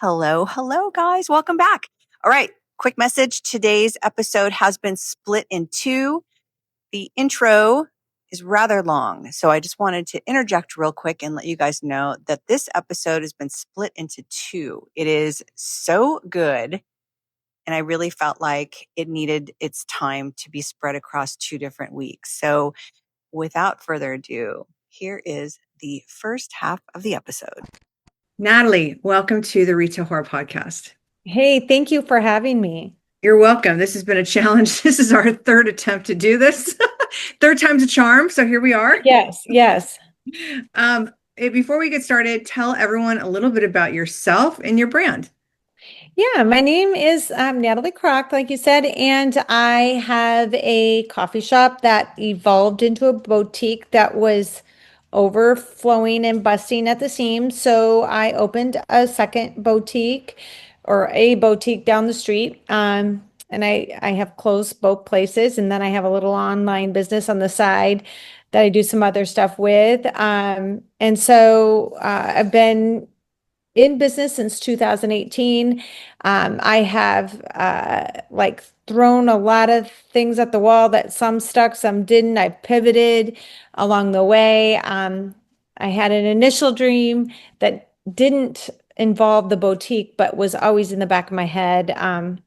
Hello, hello, guys. Welcome back. All right, quick message. Today's episode has been split in two. The intro is rather long, so I just wanted to interject real quick and let you guys know that this episode has been split into two. It is so good, and I really felt like it needed its time to be spread across 2 different weeks. So, without further ado, here is the first half of the episode. Natalie, welcome to the Retail Horror Podcast. Hey, thank you for having me. You're welcome. This has been a challenge. This is our third attempt to do this. Third time's a charm. So here we are. Yes. Before we get started, tell everyone a little bit about yourself and your brand. Yeah, my name is Natalie Kracht, like you said, and I have a coffee shop that evolved into a boutique that was overflowing and busting at the seams. So I opened a second boutique or a boutique down the street. And I have closed both places, and then I have a little online business on the side that I do some other stuff with. And so I've been in business since 2018. I have like thrown a lot of things at the wall that some stuck, some didn't. I pivoted along the way. I had an initial dream that didn't involve the boutique, but was always in the back of my head. I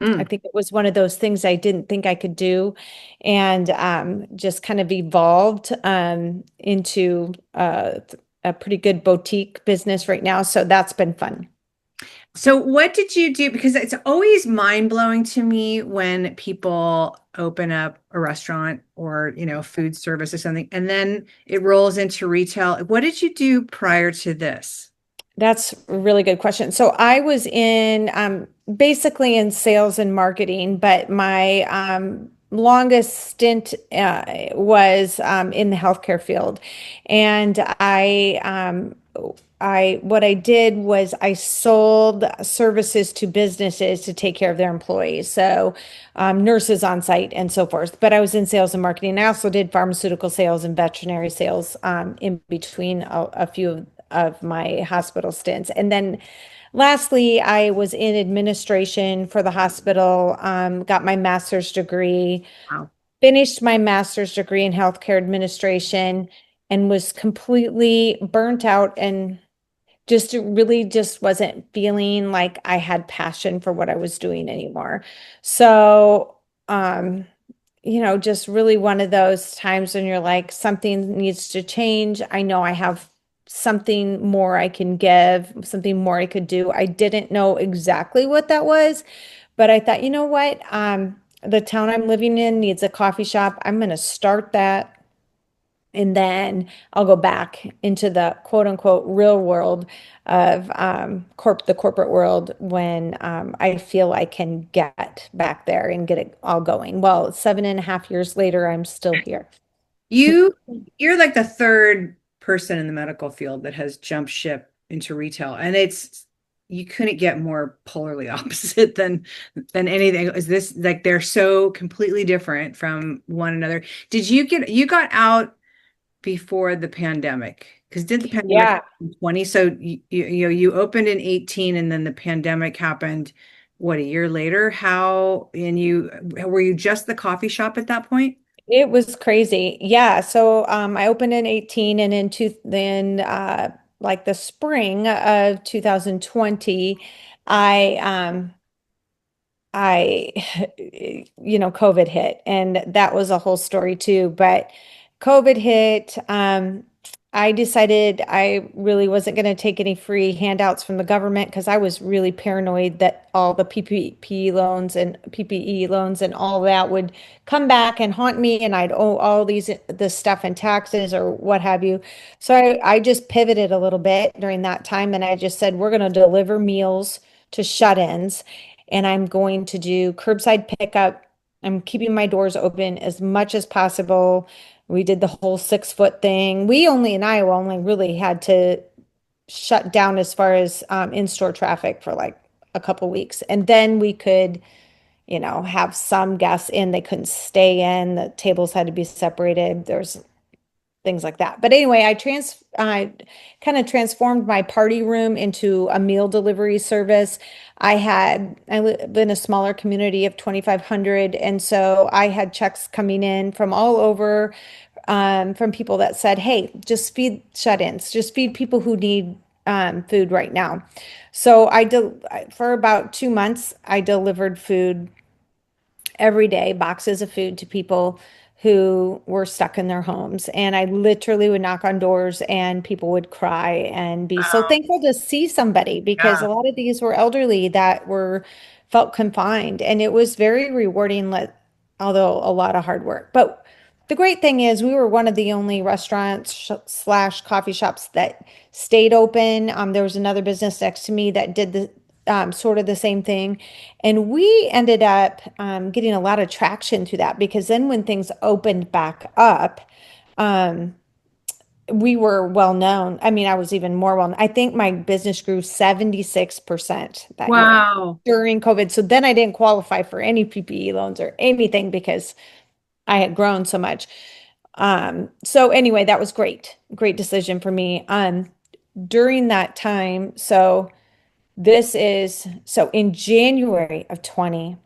think it was one of those things I didn't think I could do, and just kind of evolved into a pretty good boutique business right now. So that's been fun. So what did you do? Because it's always mind-blowing to me when people open up a restaurant or, food service or something, and then it rolls into retail. What did you do prior to this? That's a really good question. So I was in basically in sales and marketing, but my longest stint was in the healthcare field. And what I did was I sold services to businesses to take care of their employees. So nurses on site and so forth. But I was in sales and marketing. I also did pharmaceutical sales and veterinary sales in between a few of my hospital stints. And then lastly, I was in administration for the hospital, got my master's degree, Wow. finished my master's degree in healthcare administration, and was completely burnt out and just wasn't feeling like I had passion for what I was doing anymore. So, just really one of those times when you're like, something needs to change. I know I have something more I can give, something more I could do. I didn't know exactly what that was, but I thought, you know what? The town I'm living in needs a coffee shop. I'm going to start that. And then I'll go back into the quote unquote real world of the corporate world when I feel I can get back there and get it all going. Well, 7.5 years later, I'm still here. You you're like the third person in the medical field that has jumped ship into retail, and it's you couldn't get more polarly opposite than anything. Is this like they're so completely different from one another? You got out before the pandemic? Because did the pandemic Yeah. happen in 20? So you opened in 18 and then the pandemic happened what, a year later? How and you were you just the coffee shop at that point? It was crazy. Yeah. So I opened in 18 and then like the spring of 2020, I I COVID hit, and that was a whole story too. But COVID hit, I decided I really wasn't going to take any free handouts from the government because I was really paranoid that all the PPE loans and all that would come back and haunt me, and I'd owe all this stuff in taxes or what have you. So I just pivoted a little bit during that time, and I just said we're going to deliver meals to shut-ins, and I'm going to do curbside pickup. I'm keeping my doors open as much as possible. We did the whole 6 foot thing. We only in Iowa only really had to shut down as far as in-store traffic for like a couple weeks. And then we could, have some guests in. They couldn't stay in. The tables had to be separated. things like that. But anyway, I kind of transformed my party room into a meal delivery service. I live in a smaller community of 2,500, and so I had checks coming in from all over, from people that said, "Hey, just feed shut-ins, just feed people who need food right now." So for about 2 months, I delivered food every day, boxes of food to people who were stuck in their homes. And I literally would knock on doors and people would cry and be so Wow. thankful to see somebody, because Yeah. a lot of these were elderly that were felt confined. And it was very rewarding, although a lot of hard work. But the great thing is we were one of the only restaurants slash coffee shops that stayed open. There was another business next to me that did the sort of the same thing. And we ended up getting a lot of traction through that, because then when things opened back up, um, we were well known. I mean, I was even more well known. I think my business grew 76% that year Wow. during COVID. So then I didn't qualify for any PPE loans or anything because I had grown so much. So anyway, that was great. Great decision for me. During that time, so in January of 20,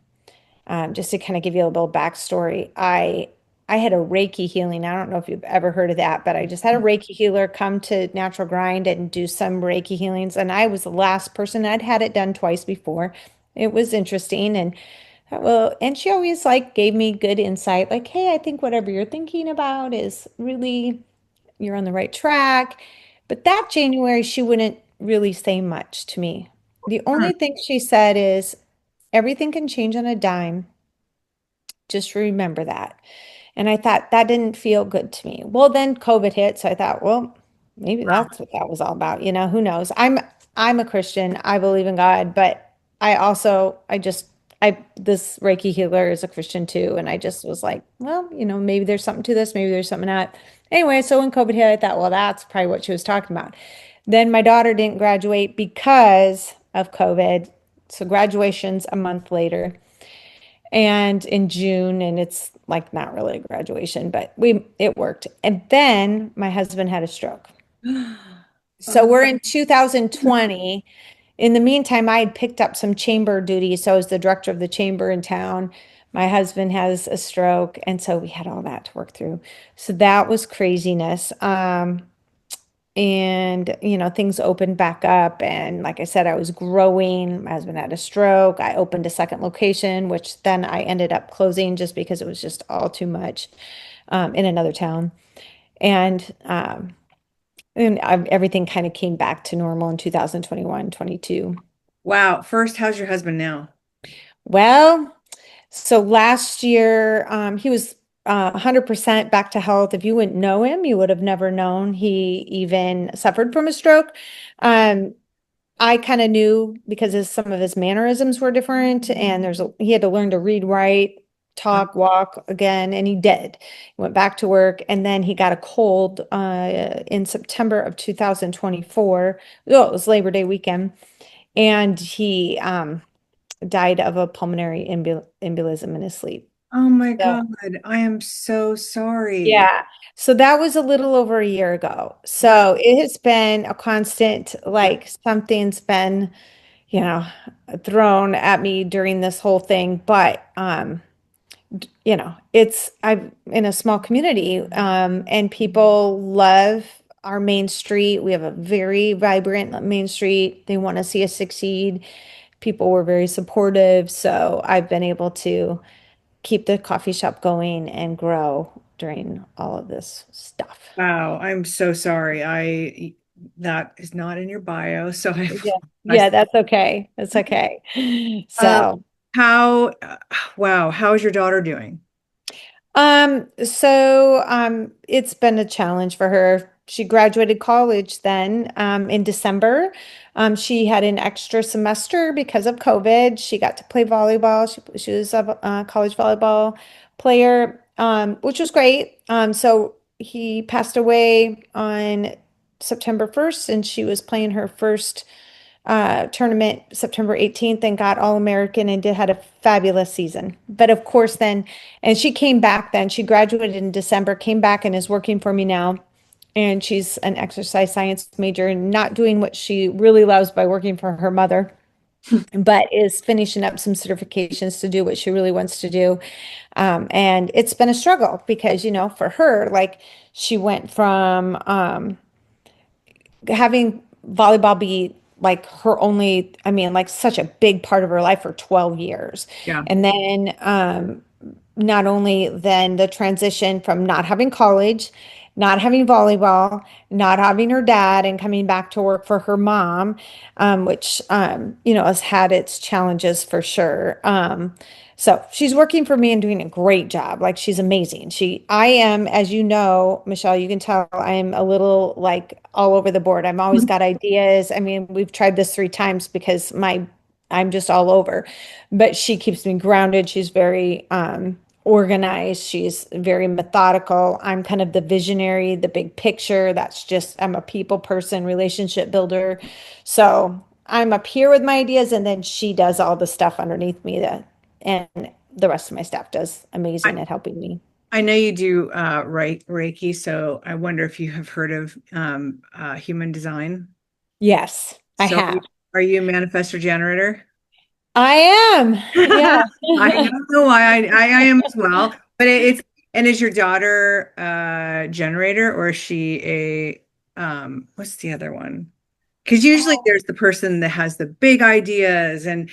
just to kind of give you a little backstory, I had a Reiki healing. I don't know if you've ever heard of that, but I just had a Reiki healer come to Natural Grind and do some Reiki healings, and I was the last person. I'd had it done twice before. It was interesting, and well, and she always like gave me good insight, like, "Hey, I think whatever you're thinking about is really you're on the right track." But that January, she wouldn't really say much to me. The Hmm. only thing she said is, "Everything can change on a dime. Just remember that." And I thought that didn't feel good to me. Well, then COVID hit, so I thought, well, maybe that's what that was all about. Who knows? I'm a Christian. I believe in God, but I this Reiki healer is a Christian too, and I just was like, well, maybe there's something to this, maybe there's something not. Anyway, so when COVID hit, I thought, well, that's probably what she was talking about. Then my daughter didn't graduate because of COVID. So graduation's a month later and in June, and it's like not really a graduation, but it worked. And then my husband had a stroke. So Oh, we're in 2020. In the meantime, I had picked up some chamber duties. So I was the director of the chamber in town. My husband has a stroke, and so we had all that to work through. So that was craziness. And things opened back up, and like I said, I was growing. My husband had a stroke. I opened a second location, which then I ended up closing just because it was just all too much, in another town. And everything kind of came back to normal in 2021, 22. wow. First, how's your husband now? Well, so last year, he was 100% back to health. If you wouldn't know him, you would have never known he even suffered from a stroke. Um, I kind of knew because some of his mannerisms were different, and he had to learn to read, write, talk, walk again, and he did. He went back to work, and then he got a cold in September of 2024. Oh, it was Labor Day weekend, and he died of a pulmonary embolism in his sleep. Oh my So, God. I am so sorry. yeah. So that was a little over a year ago. Wow. So it has been a constant, like something's been, you know, thrown at me during this whole thing. But I'm in a small community, and people love our main street. We have a very vibrant main street. They want to see us succeed. People were very supportive, so I've been able to keep the coffee shop going and grow during all of this stuff. Wow. I'm so sorry. That is not in your bio. So Yeah. I, Yeah, that's okay. That's okay. um, So, how, wow. How is your daughter doing? it's been a challenge for her. She graduated college then, in December. She had an extra semester because of COVID. She got to play volleyball. She was a college volleyball player, which was great. So he passed away on September 1st, and she was playing her first tournament September 18th and got All-American and had a fabulous season. But and she came back then, she graduated in December, came back and is working for me now. and she's an exercise science major and not doing what she really loves by working for her mother, but is finishing up some certifications to do what she really wants to do. And it's been a struggle because, for her, like she went from having volleyball be like her only, I mean, like such a big part of her life for 12 years. Yeah. And then not only then the transition from not having college, not having volleyball, not having her dad, and coming back to work for her mom, which has had its challenges for sure. So she's working for me and doing a great job. Like she's amazing. I am, as you know, Michelle, you can tell I am a little like all over the board. I'm always got ideas. I mean, we've tried this 3 times because I'm just all over, but she keeps me grounded. She's very organized. She's very methodical. I'm kind of the visionary, the big picture. I'm a people person, relationship builder. So I'm up here with my ideas, and then she does all the stuff underneath me and the rest of my staff does amazing at helping me. I know you do Reiki, so I wonder if you have heard of human design. Yes, I So have. are you a manifestor generator? I am. Yeah. I know I am as well. But and is your daughter a generator, or is she a what's the other one? Because usually there's the person that has the big ideas and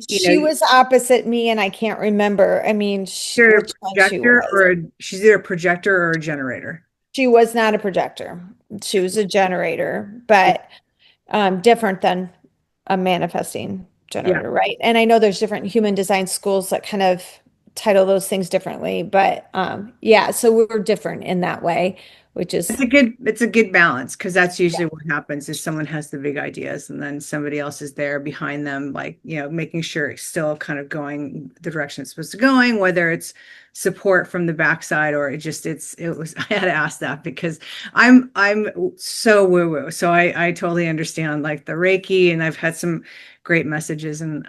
She was opposite me, and I can't remember. I mean, either a which one she projector was. or she's either a projector or a generator. She was not a projector. She was a generator, but different than a manifesting Yeah. generator, right? And I know there's different human design schools that kind of title those things differently, but yeah, so we're different in that way, which is It's a good balance because that's usually what happens is someone has the big ideas and then somebody else is there behind them, like, making sure it's still kind of going the direction it's supposed to going, whether it's support from the backside or it was I had to ask that because I'm so woo-woo. So I totally understand like the Reiki, and I've had some great messages, and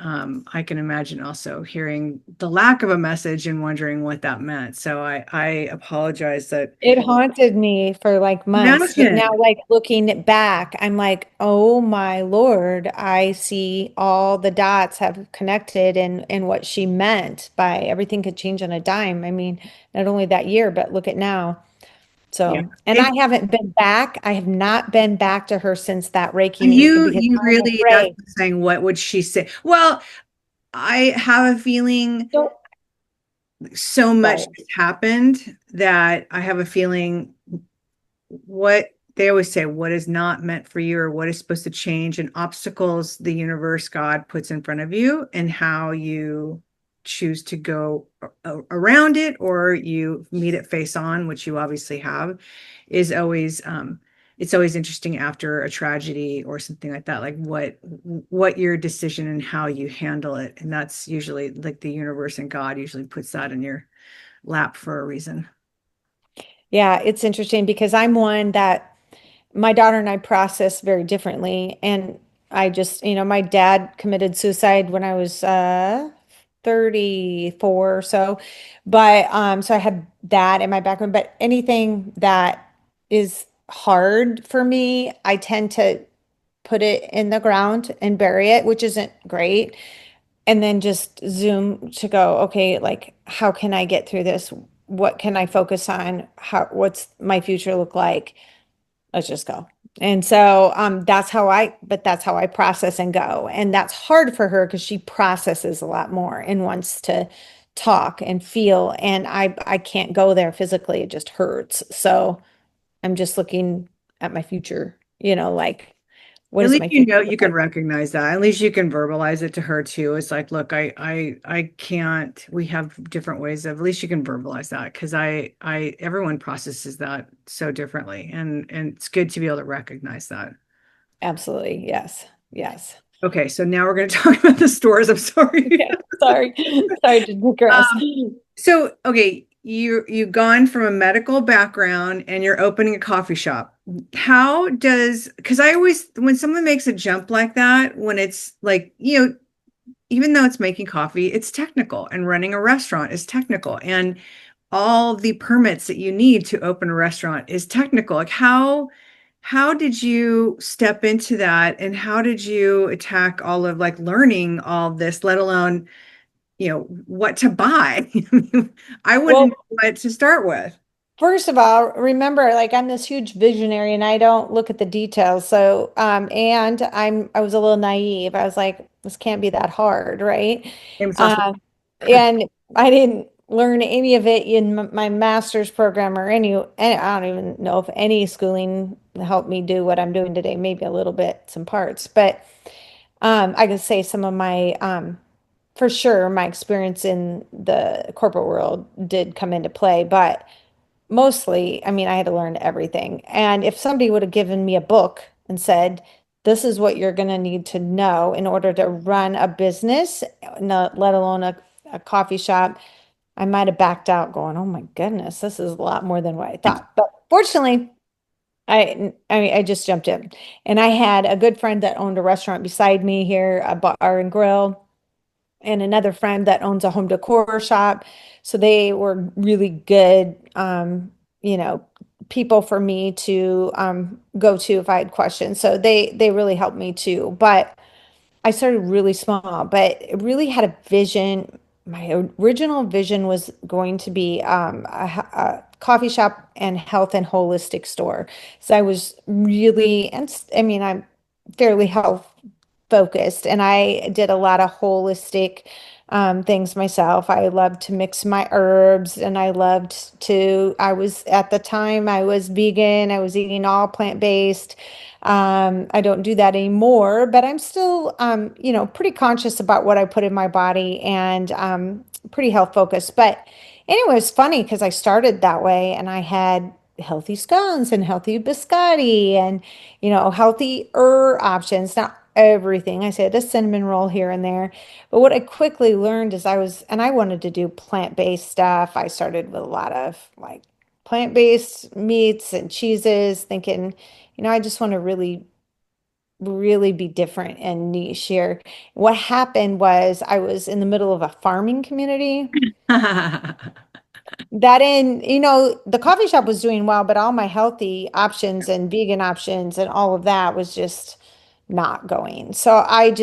I can imagine also hearing the lack of a message and wondering what that meant. So I apologize that. it haunted me for like months, but now Imagine. like looking back, I'm like, oh my Lord, I see all the dots have connected and what she meant by everything could change on a dime. I mean, not only that year, but look at now. Yeah. So, and I haven't been back. I have not been back to her since that Reiki And meeting you because you I'm really, that's afraid. saying, what would she say? Well, I have a feeling So, so much sorry. has happened that I have a feeling what they always say, what is not meant for you or what is supposed to change, and obstacles the universe, God puts in front of you, and how you choose to go around it or you meet it face on, which you obviously have, is always it's always interesting after a tragedy or something like that, like what your decision and how you handle it. And that's usually like the universe and God usually puts that in your lap for a reason. Yeah, it's interesting because I'm one that my daughter and I process very differently. And I just, my dad committed suicide when I was 34 or so. But so I had that in my background. But anything that is hard for me, I tend to put it in the ground and bury it, which isn't great. And then just zoom to go, okay, like how can I get through this? What can I focus on? What's my future look like? Let's just go. And so that's how I process and go. And that's hard for her because she processes a lot more and wants to talk and feel. And I can't go there physically. It just hurts. So I'm just looking at my future, like what At does least my future you look can like? recognize that. At least you can verbalize it to her too. It's like, look, I can't. We have different ways of. At least you can verbalize that because everyone processes that so differently, and it's good to be able to recognize that. Absolutely. Yes. Yes. Okay, so now we're going to talk about the stores. I'm sorry. Okay. Sorry. Sorry to digress. So, okay, you've gone from a medical background and you're opening a coffee shop. How does, because I always, when someone makes a jump like that, when it's like, even though it's making coffee, it's technical, and running a restaurant is technical. And all the permits that you need to open a restaurant is technical. Like how did you step into that and how did you attack all of like learning all this, let alone, what to buy? I wouldn't Well, know what to start with. first of all, remember, like I'm this huge visionary and I don't look at the details. So, and I was a little naive. I was like, this can't be that hard, right? Same sauce. Um, and I didn't learn any of it in my master's program or any, I don't even know if any schooling helped me do what I'm doing today, maybe a little bit, some parts, but I can say some of my, for sure, my experience in the corporate world did come into play, but mostly, I mean, I had to learn everything. And if somebody would have given me a book and said, this is what you're going to need to know in order to run a business, not, let alone a coffee shop, I might have backed out going, oh my goodness, this is a lot more than what I thought. But fortunately, I just jumped in. And I had a good friend that owned a restaurant beside me here, a bar and grill, and another friend that owns a home decor shop. So they were really good, you know, people for me to go to if I had questions. So they really helped me too. But I started really small, but it really had a vision. My original vision was going to be a coffee shop and health and holistic store. So I was really, I mean, I'm fairly health focused and I did a lot of holistic things myself. I loved to mix my herbs and I was at the time I was vegan. I was eating all plant-based. I don't do that anymore, but I'm still, pretty conscious about what I put in my body and pretty health focused. But anyway, it's funny because I started that way and I had healthy scones and healthy biscotti and healthier options. Not everything. I said a cinnamon roll here and there. But what I quickly learned is I wanted to do plant-based stuff. I started with a lot of like plant-based meats and cheeses, thinking, I just want to really, really be different and niche here. What happened was I was in the middle of a farming community the coffee shop was doing well, but all my healthy options and vegan options and all of that was just not going. So I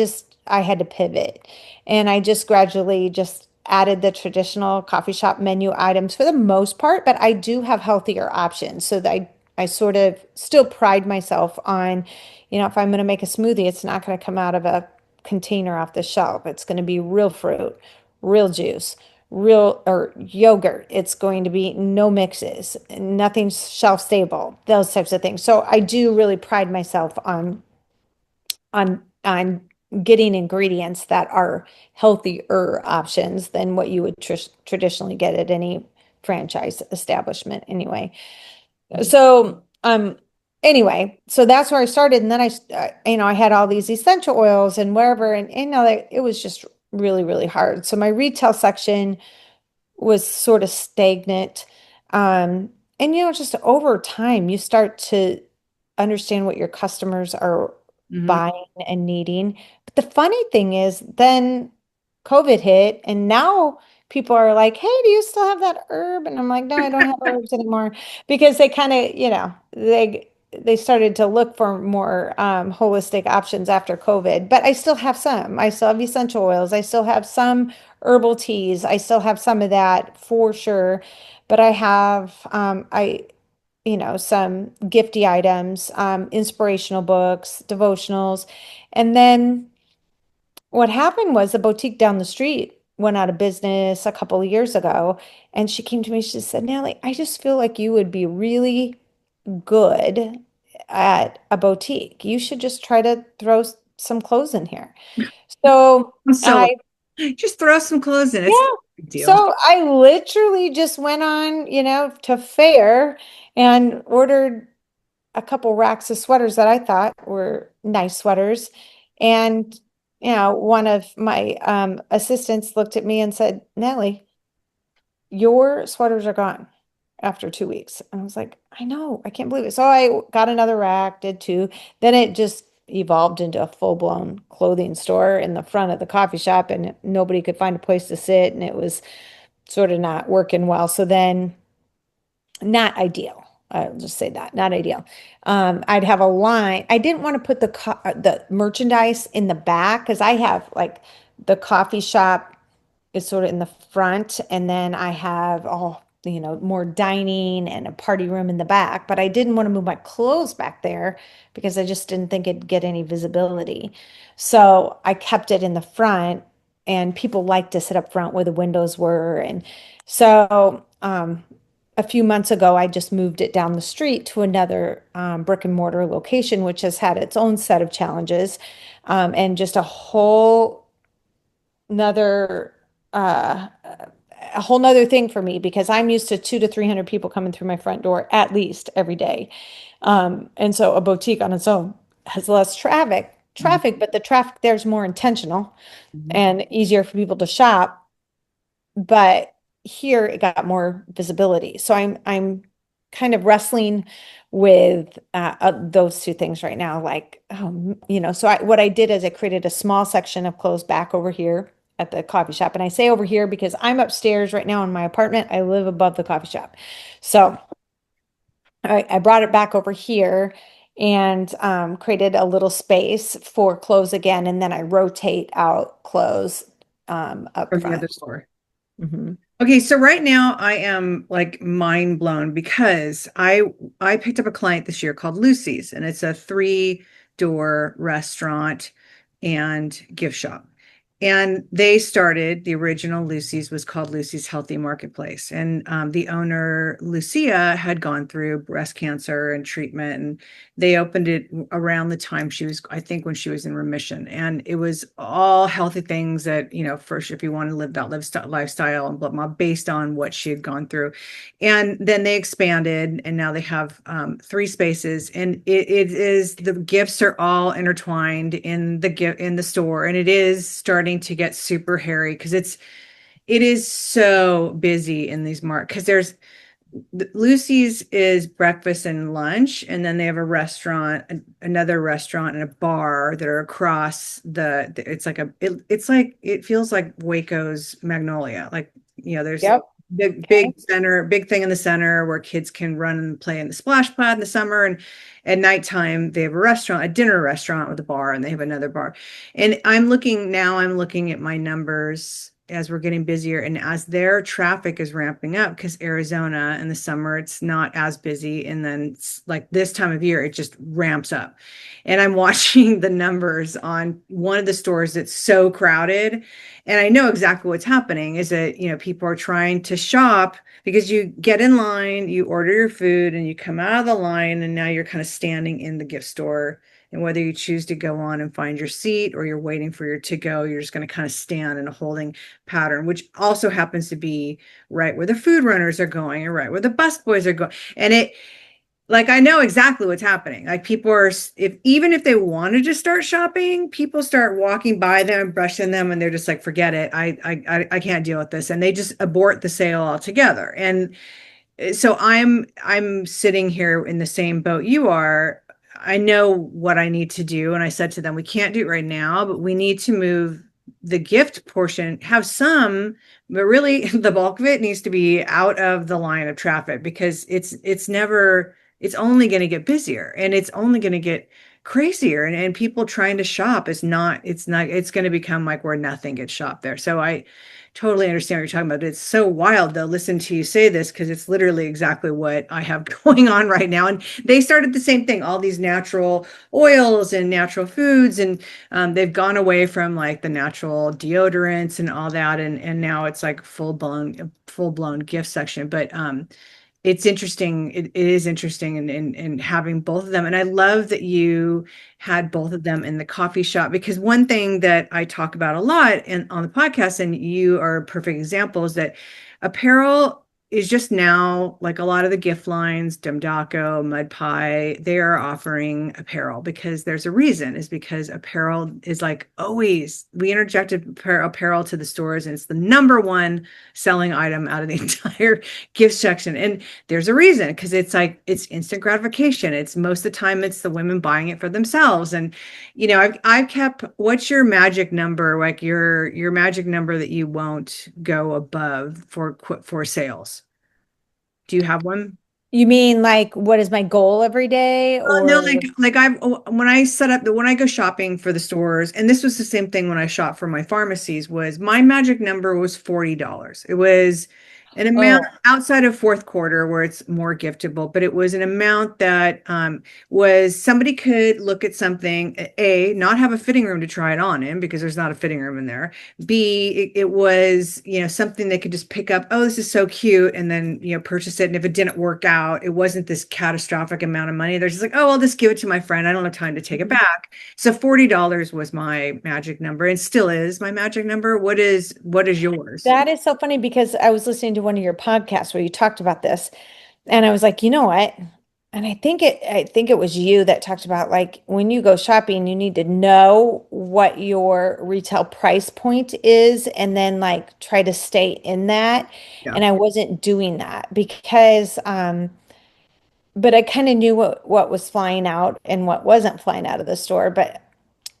had to pivot and I just gradually just added the traditional coffee shop menu items for the most part, but I do have healthier options so that I sort of still pride myself on, if I'm going to make a smoothie, it's not going to come out of a container off the shelf. It's going to be real fruit, real juice, real or yogurt. It's going to be no mixes, nothing shelf stable, those types of things. So I do really pride myself on getting ingredients that are healthier options than what you would traditionally get at any franchise establishment anyway. So, anyway, so that's where I started. And then I had all these essential oils and wherever, and it was just really, really hard. So my retail section was sort of stagnant. And just over time, you start to understand what your customers are Mhm. buying and needing. But the funny thing is, then COVID hit, and now people are like, "Hey, do you still have that herb?" And I'm like, "No, I don't have herbs anymore," because they kind of, they started to look for more holistic options after COVID. But I still have some. I still have essential oils. I still have some herbal teas. I still have some of that for sure. But I have some gifty items, inspirational books, devotionals. And then what happened was the boutique down the street went out of business a couple of years ago. And she came to me, she said, Natalie, I just feel like you would be really good at a boutique. You should just try to throw some clothes in here. So So I, just throw some clothes in. It's yeah. not a big deal. So I literally just went on, to Fair and ordered a couple racks of sweaters that I thought were nice sweaters. And, one of my assistants looked at me and said, Nellie, your sweaters are gone after 2 weeks. And I was like, I know, I can't believe it. So I got another rack, did two. Then it just evolved into a full-blown clothing store in the front of the coffee shop, and nobody could find a place to sit. And it was sort of not working well. So then, not ideal. I'll just say that, not ideal. I'd have a line. I didn't want to put the merchandise in the back because I have like the coffee shop is sort of in the front, and then I have all, more dining and a party room in the back. But I didn't want to move my clothes back there because I just didn't think it'd get any visibility. So I kept it in the front, and people like to sit up front where the windows were. And so a few months ago, I just moved it down the street to another brick and mortar location, which has had its own set of challenges, and just nother uh, a whole nother thing for me because I'm used to 200 to 300 people coming through my front door at least every day. And so a boutique on its own has less traffic, but the traffic there's more intentional Mhm. and easier for people to shop. But here it got more visibility. So I'm kind of wrestling with those two things right now. Like, so what I did is I created a small section of clothes back over here at the coffee shop. And I say over here because I'm upstairs right now in my apartment. I live above the coffee shop. So I brought it back over here and created a little space for clothes again. And then I rotate out clothes up From the other front. store. Mhm. Okay, so right now I am like mind blown because I picked up a client this year called Lucy's, and it's a three-door restaurant and gift shop. And the original Lucy's was called Lucy's Healthy Marketplace. And the owner, Lucia, had gone through breast cancer and treatment. And they opened it around the time I think when she was in remission. And it was all healthy things that, first, if you want to live that lifestyle and blah, blah, based on what she had gone through. And then they expanded, and now they have three spaces. And it is, the gifts are all intertwined in the store. And it is starting to get super hairy because it is so busy in these markets because Lucy's is breakfast and lunch, and then they have a restaurant, another restaurant, and a bar that are across it feels like Waco's Magnolia. Like, there's Yep. big center, big thing in the center where kids can run and play in the splash pad in the summer, and at nighttime they have a dinner restaurant with a bar, and they have another bar. And I'm looking at my numbers as we're getting busier and as their traffic is ramping up, because Arizona in the summer, it's not as busy. And then like this time of year, it just ramps up. And I'm watching the numbers on one of the stores that's so crowded. And I know exactly what's happening is that, people are trying to shop because you get in line, you order your food, and you come out of the line, and now you're kind of standing in the gift store. And whether you choose to go on and find your seat or you're waiting for your to go, you're just going to kind of stand in a holding pattern, which also happens to be right where the food runners are going and right where the bus boys are going. And I know exactly what's happening. Like, people are, even if they wanted to start shopping, people start walking by them, brushing them, and they're just like, forget it. I can't deal with this. And they just abort the sale altogether. And so I'm sitting here in the same boat you are. I know what I need to do. And I said to them, we can't do it right now, but we need to move the gift portion, have some, but really the bulk of it needs to be out of the line of traffic, because it's only going to get busier, and it's only going to get crazier, and people trying to shop it's going to become like where nothing gets shopped there. So I totally understand what you're talking about. It's so wild though, listen to you say this, because it's literally exactly what I have going on right now. And they started the same thing, all these natural oils and natural foods, and they've gone away from like the natural deodorants and all that, and now it's like full blown gift section. But it's interesting. It is interesting, and having both of them. And I love that you had both of them in the coffee shop, because one thing that I talk about a lot on the podcast, and you are a perfect example, is that apparel is just now, like a lot of the gift lines, Dumdaco, Mud Pie, they are offering apparel because there's a reason, is because apparel is like always, we interjected apparel to the stores and it's the number one selling item out of the entire gift section. And there's a reason, because it's like, it's instant gratification. It's most of the time it's the women buying it for themselves. And, I've kept, what's your magic number, like your magic number that you won't go above for sales? Do you have one? You mean like what is my goal every day No, or like when I set up when I go shopping for the stores, and this was the same thing when I shop for my pharmacies, was my magic number was $40. It was an amount oh, outside of fourth quarter where it's more giftable, but it was an amount that was somebody could look at something, A, not have a fitting room to try it on in because there's not a fitting room in there. B, it was, something they could just pick up. Oh, this is so cute. And then, purchase it. And if it didn't work out, it wasn't this catastrophic amount of money. They're just like, oh, I'll just give it to my friend. I don't have time to take it back. So $40 was my magic number and still is my magic number. What is yours? that is so funny because I was listening to one of your podcasts where you talked about this and I was like, you know what? And I think it was you that talked about like when you go shopping, you need to know what your retail price point is and then like try to stay in that. Yeah. And I wasn't doing that because but I kind of knew what was flying out and what wasn't flying out of the store. But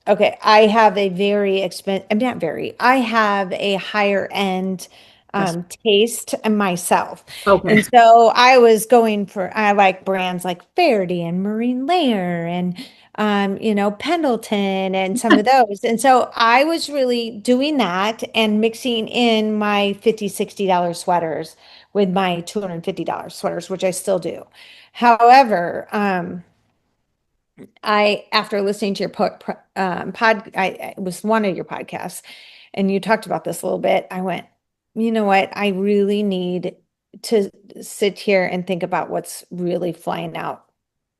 okay, I have a very expensive, I'm not very, I have a higher end That's taste myself. okay. And so I was going for, I like brands like Faraday and Marine Layer and, Pendleton and some of those. And so I was really doing that and mixing in my $50, $60 sweaters with my $250 sweaters, which I still do. However, after listening to your it was one of your podcasts, and you talked about this a little bit. I went, you know what? I really need to sit here and think about what's really flying out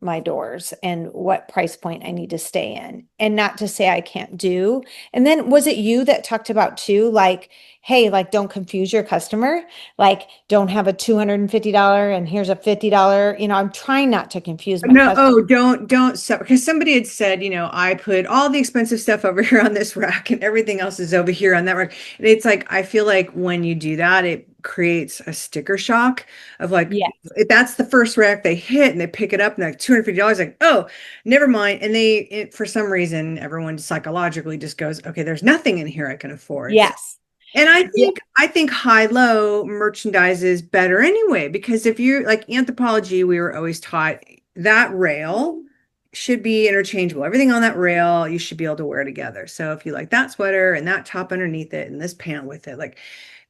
my doors and what price point I need to stay in, and not to say I can't do. And then was it you that talked about too, like, hey, like don't confuse your customer, like don't have a $250 and here's a $50. I'm trying not to confuse my No, customer. oh, don't because somebody had said, I put all the expensive stuff over here on this rack and everything else is over here on that rack. And it's like, I feel like when you do that, it creates a sticker shock of like, Yeah. if that's the first rack they hit and they pick it up and like $250, like, oh, never mind. And for some reason, everyone psychologically just goes, okay, there's nothing in here I can afford. Yes. And I Yeah. think I think high-low merchandise is better anyway, because if you're like Anthropologie, we were always taught that rail should be interchangeable. Everything on that rail you should be able to wear together. So if you like that sweater and that top underneath it and this pant with it, like,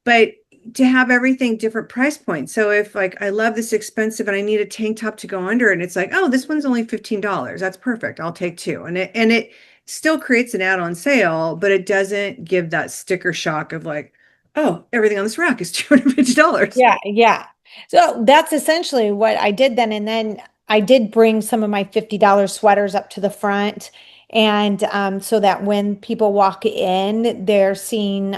but to have everything different price points. So if like I love this expensive and I need a tank top to go under it, and it's like, oh, this one's only $15. That's perfect. I'll take two. And it still creates an add-on sale, but it doesn't give that sticker shock of like, oh, everything on this rack is $250. Yeah. Yeah. So that's essentially what I did then. And then I did bring some of my $50 sweaters up to the front. And so that when people walk in, they're seeing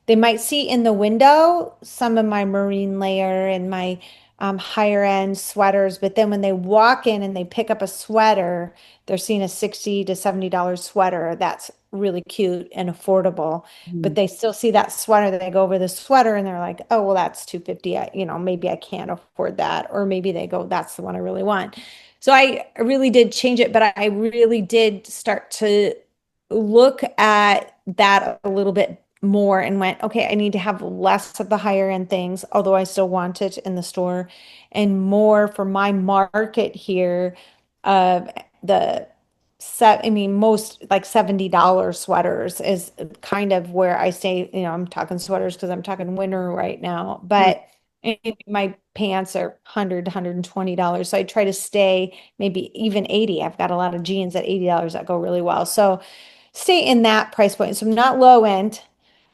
they might see in the window some of my marine layer and my higher end sweaters, but then when they walk in and they pick up a sweater, they're seeing a $60 to $70 sweater that's really cute and affordable. But Mhm. they still see that sweater, they go over the sweater and they're like, oh, well, that's 250. Maybe I can't afford that. Or maybe they go, that's the one I really want. So I really did change it, but I really did start to look at that a little bit more and went, okay, I need to have less of the higher end things, although I still want it in the store, and more for my market here of the set. I mean, most like $70 sweaters is kind of where I stay. I'm talking sweaters because I'm talking winter right now, but my pants are 100, $120. So I try to stay maybe even 80. I've got a lot of jeans at $80 that go really well. So stay in that price point. So I'm not low end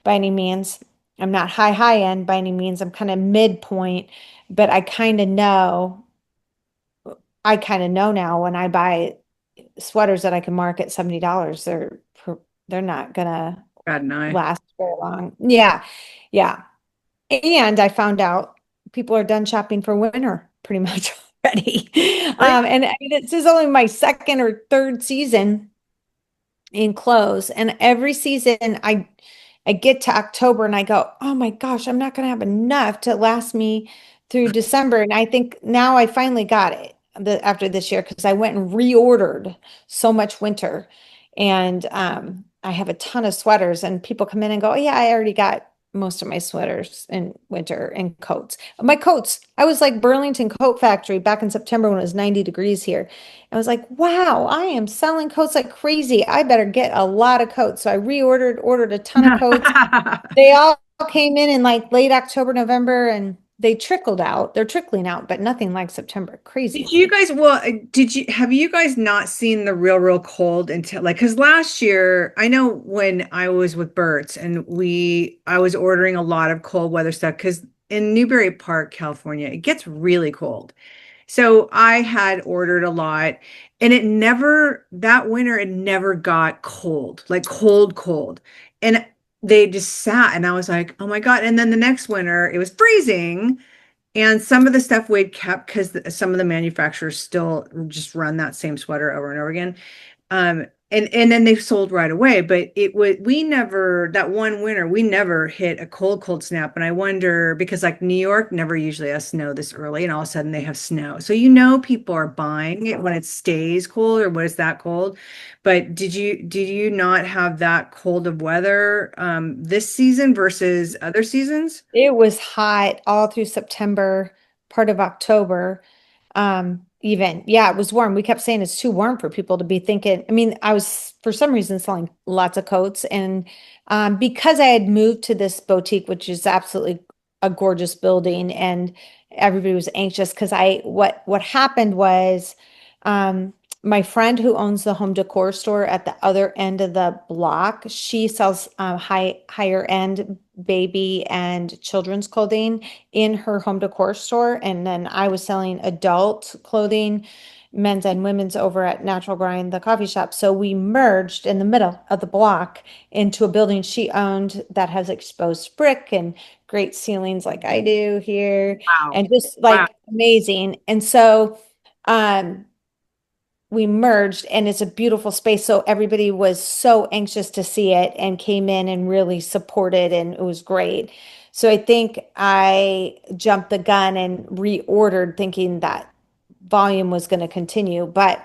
by any means. I'm not high end by any means. I'm kind of midpoint, but I kind of know now when I buy sweaters that I can mark at $70, they're not gonna God and I. last very long. Yeah. Yeah. And I found out people are done shopping for winter pretty much already. Right. And I mean, this is only my second or third season in clothes. And every season I get to October and I go, oh my gosh, I'm not going to have enough to last me through December. And I think now I finally got it after this year because I went and reordered so much winter. And I have a ton of sweaters, and people come in and go, oh, yeah, I already got most of my sweaters in winter and coats. My coats, I was like Burlington Coat Factory back in September when it was 90 degrees here. I was like, wow, I am selling coats like crazy. I better get a lot of coats. So I ordered a ton of coats. They all came in like late October, November, and they trickled out. They're trickling out, but nothing like September. Did Crazy. you guys, well, have you guys not seen the real cold until like, because last year, I know when I was with Bert's and I was ordering a lot of cold weather stuff because in Newbury Park, California, it gets really cold. So I had ordered a lot and that winter, it never got cold, like cold. And they just sat and I was like, oh my God. And then the next winter, it was freezing. And some of the stuff we'd kept because some of the manufacturers still just run that same sweater over and over again. And then they sold right away. But we never, that one winter, we never hit a cold snap. And I wonder because like New York never usually has snow this early, and all of a sudden they have snow. So people are buying it when it stays cold or when it's that cold. But did you not have that cold of weather this season versus other seasons? It was hot all through September, part of October. Even, yeah, it was warm. We kept saying it's too warm for people to be thinking. I mean, I was for some reason selling lots of coats, and because I had moved to this boutique, which is absolutely a gorgeous building, and everybody was anxious because what happened was, um, my friend who owns the home decor store at the other end of the block, she sells higher end baby and children's clothing in her home decor store. And then I was selling adult clothing, men's and women's over at Natural Grind, the coffee shop. So we merged in the middle of the block into a building she owned that has exposed brick and great ceilings like I do here, Wow. and just Wow. like amazing. And so we merged, and it's a beautiful space. So everybody was so anxious to see it and came in and really supported, and it was great. So I think I jumped the gun and reordered thinking that volume was going to continue. But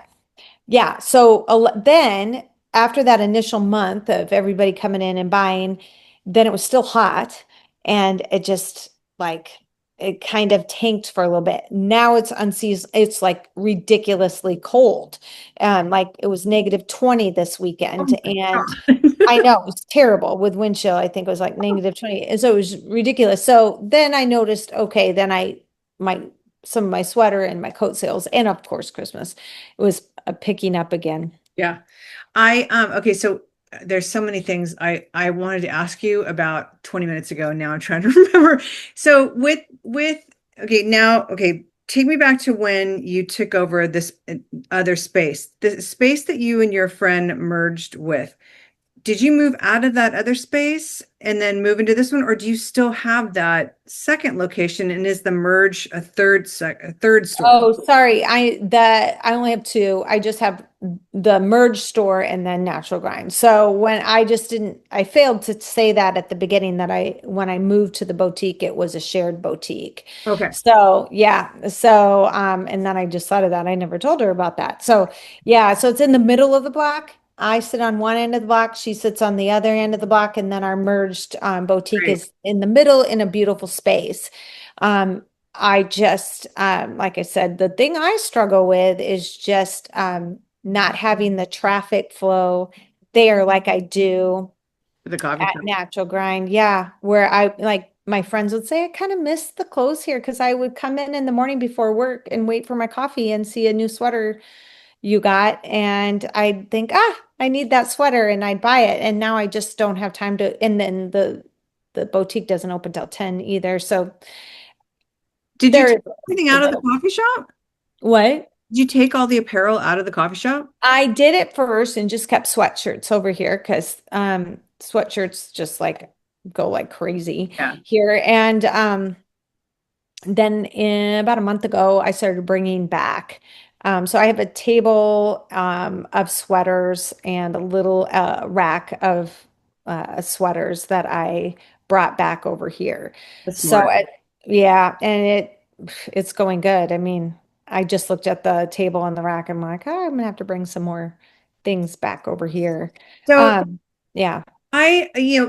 yeah, so then after that initial month of everybody coming in and buying, then it was still hot, and it just like it kind of tanked for a little bit. Now it's unseasonable. It's like ridiculously cold. Like it was -20 this Oh weekend, my and God. I know it was terrible with wind chill. I think it was like -20. And so it was ridiculous. So then I noticed, okay, then my some of my sweater and my coat sales, and of course Christmas, it was picking up again. Yeah. Okay, so there's so many things I wanted to ask you about 20 minutes ago. Now I'm trying to remember. So with okay, now okay, take me back to when you took over this other space. The space that you and your friend merged with. Did you move out of that other space and then move into this one, or do you still have that second location? And is the merge a third store? Oh, sorry. I only have two. I just have the merge store and then Natural Grind. So when I just didn't, I failed to say that at the beginning that when I moved to the boutique, it was a shared boutique. Okay, So yeah. So and then I just thought of that. I never told her about that. So yeah, so it's in the middle of the block. I sit on one end of the block, she sits on the other end of the block, and then our merged boutique great. is in the middle in a beautiful space. Um, I just, like I said, the thing I struggle with is just not having the traffic flow there like I do The coffee at shop. Natural Grind. Yeah, where I like my friends would say I kind of miss the clothes here because I would come in the morning before work and wait for my coffee and see a new sweater you got, and I'd think, I need that sweater, and I'd buy it. And now I just don't have time to. And then the boutique doesn't open till 10 either. So Did you there take is everything a out of the little. coffee shop? What? Did you take all the apparel out of the coffee shop? I did it first and just kept sweatshirts over here because sweatshirts just like go like crazy Yeah. here. And then in about a month ago, I started bringing back. So I have a table of sweaters and a little rack of sweaters that I brought back over here. That's So smart. yeah, and it's going good. I mean, I just looked at the table on the rack. I'm like, oh, I'm gonna have to bring some more things back over here. So Um, yeah.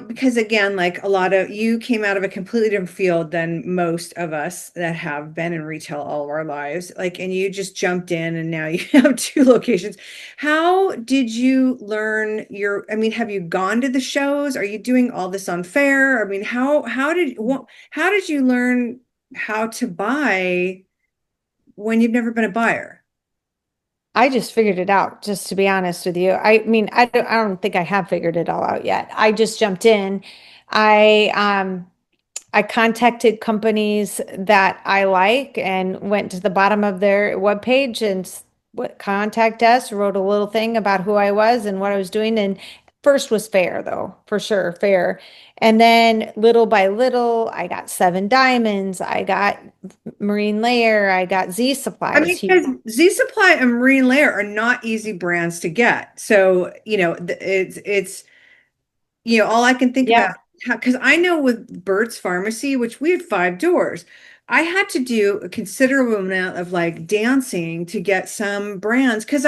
because again, like a lot of you came out of a completely different field than most of us that have been in retail all of our lives. Like, and you just jumped in and now you have two locations. How did you learn I mean, have you gone to the shows? Are you doing all this on Fair? I mean, how did you learn how to buy when you've never been a buyer? I just figured it out, just to be honest with you. I mean, I don't think I have figured it all out yet. I just jumped in. I I contacted companies that I like and went to the bottom of their webpage and what contact us, wrote a little thing about who I was and what I was doing. And first was Fair, though, for sure, Fair. And then little by little, I got Seven Diamonds, I got Marine Layer, I got Z I Supplies mean, here. because Z Supply and Marine Layer are not easy brands to get. So, all I can think about, Yep. because I know with Burt's Pharmacy, which we had 5 doors, I had to do a considerable amount of like dancing to get some brands because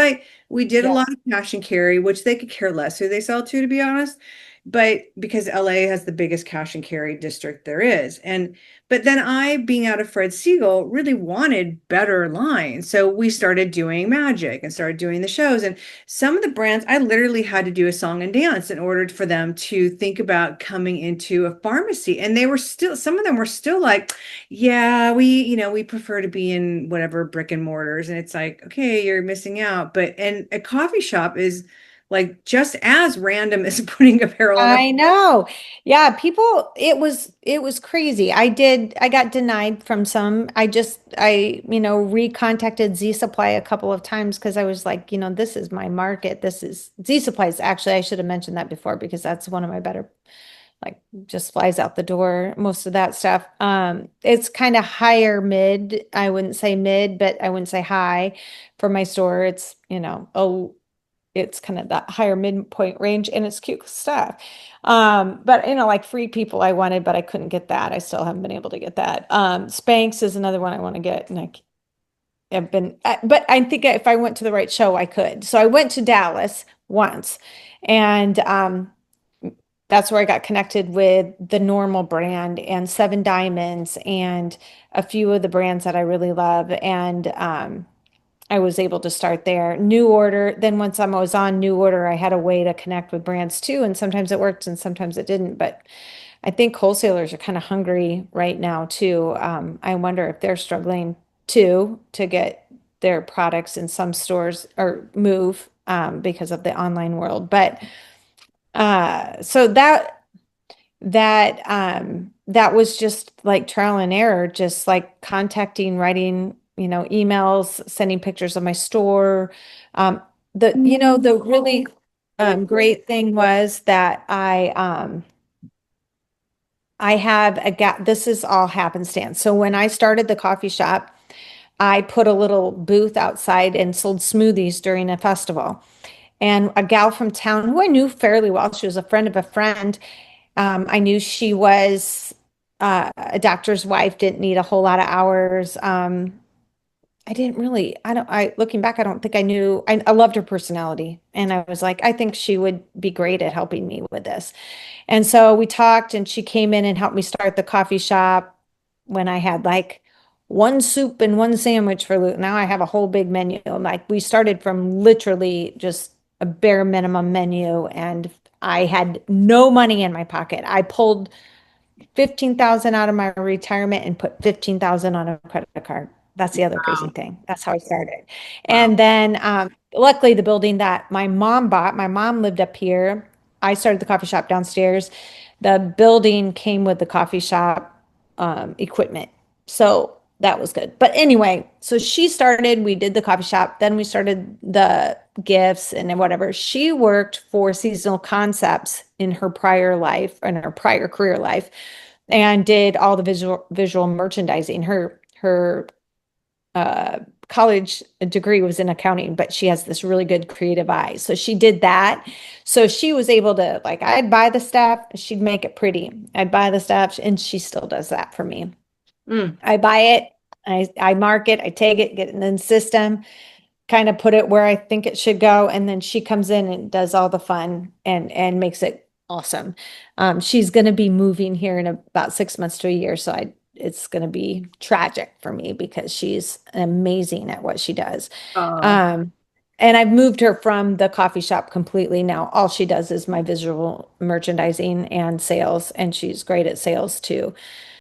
we did a Yeah. lot of cash and carry, which they could care less who they sell to be honest. But because LA has the biggest cash and carry district there is. But then I, being out of Fred Siegel, really wanted better lines. So we started doing magic and started doing the shows. And some of the brands, I literally had to do a song and dance in order for them to think about coming into a pharmacy. And some of them were still like, yeah, we prefer to be in whatever brick and mortars. And it's like, okay, you're missing out. And a coffee shop is like just as random as putting apparel on a. I know. Yeah, people, it was crazy. I got denied from some. Recontacted Z Supply a couple of times because I was like, this is my market. This is Z Supplies. Actually, I should have mentioned that before because that's one of my better, like just flies out the door, most of that stuff. It's kind of higher mid. I wouldn't say mid, but I wouldn't say high for my store. It's kind of that higher midpoint range and it's cute stuff. But like Free People I wanted, but I couldn't get that. I still haven't been able to get that. Spanx is another one I want to get, and but I think if I went to the right show, I could. So I went to Dallas once, and that's where I got connected with the Normal brand and Seven Diamonds and a few of the brands that I really love. And I was able to start there. New Order. Then once I was on New Order, I had a way to connect with brands too. And sometimes it worked and sometimes it didn't. But I think wholesalers are kind of hungry right now too. I wonder if they're struggling too to get their products in some stores or move because of the online world. But so that was just like trial and error, just like contacting, writing, emails, sending pictures of my store. The really great thing was that I have a gap. This is all happenstance. So when I started the coffee shop, I put a little booth outside and sold smoothies during a festival. And a gal from town who I knew fairly well, she was a friend of a friend. I knew she was a doctor's wife, didn't need a whole lot of hours. I didn't really, looking back, I don't think I knew. I loved her personality. And I was like, I think she would be great at helping me with this. And so we talked, and she came in and helped me start the coffee shop when I had like one soup and one sandwich for Luke. Now I have a whole big menu. Like we started from literally just a bare minimum menu, and I had no money in my pocket. I pulled 15,000 out of my retirement and put 15,000 on a credit card. That's the other crazy Wow. thing. That's how I started. Wow. And then luckily the building that my mom bought, my mom lived up here. I started the coffee shop downstairs. The building came with the coffee shop equipment. So that was good. But anyway, so she started, we did the coffee shop, then we started the gifts and then whatever. She worked for Seasonal Concepts in her prior life, in her prior career life. and did all the visual merchandising. Her college degree was in accounting, but she has this really good creative eye. So she did that. So she was able to, like, I'd buy the stuff, she'd make it pretty. I'd buy the stuff, and she still does that for me. I buy it, I mark it, I take it, get it in the system, kind of put it where I think it should go, and then she comes in and does all the fun and makes it awesome. She's going to be moving here in about 6 months to a year, so it's going to be tragic for me because she's amazing at what she does. Oh. And I've moved her from the coffee shop completely now. All she does is my visual merchandising and sales, and she's great at sales too.